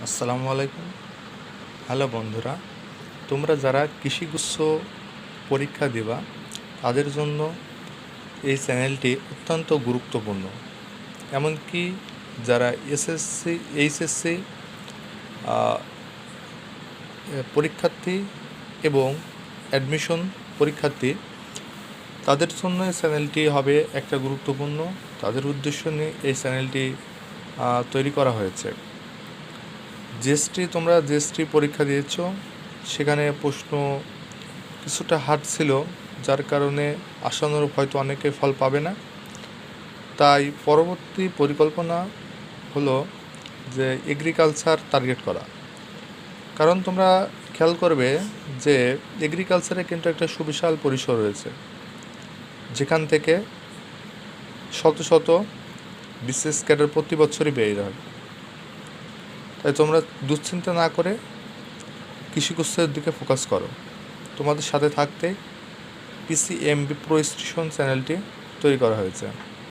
আসসালামু আলাইকুম। হ্যালো বন্ধুরা, তোমরা যারা কৃষিগুচ্ছ পরীক্ষা দিবা তাদের জন্য এই চ্যানেলটি অত্যন্ত গুরুত্বপূর্ণ। এমনকি যারা এসএসসি এইচএসসি পরীক্ষার্থী এবং অ্যাডমিশন পরীক্ষার্থী তাদের জন্য এই চ্যানেলটি হবে একটা গুরুত্বপূর্ণ। তাদের উদ্দেশ্য নিয়ে এই চ্যানেলটি তৈরি করা হয়েছে। তোমরা জিএসটি পরীক্ষা দিয়েছ, সেখানে প্রশ্ন কিছুটা হার্ড ছিল, যার কারণে আশানুরূপ হয়তো অনেকে ফল পাবে না। তাই পরবর্তী পরিকল্পনা হলো যে এগ্রিকালচার টার্গেট করা। কারণ তোমরা খেয়াল করবে যে এগ্রিকালচারে কিন্তু একটা সুবিশাল পরিসর রয়েছে, যেখান থেকে শত শত বিসিএস ক্যাডার প্রতি বছরই বেরিয়ে হয়। তাই তোমরা দুশ্চিন্তা না করে কৃষিগুচ্ছের দিকে ফোকাস করো। তোমাদের সাথে থাকতে পিসিএমবি প্রো স্টেশন চ্যানেলটি তৈরি করা হয়েছে।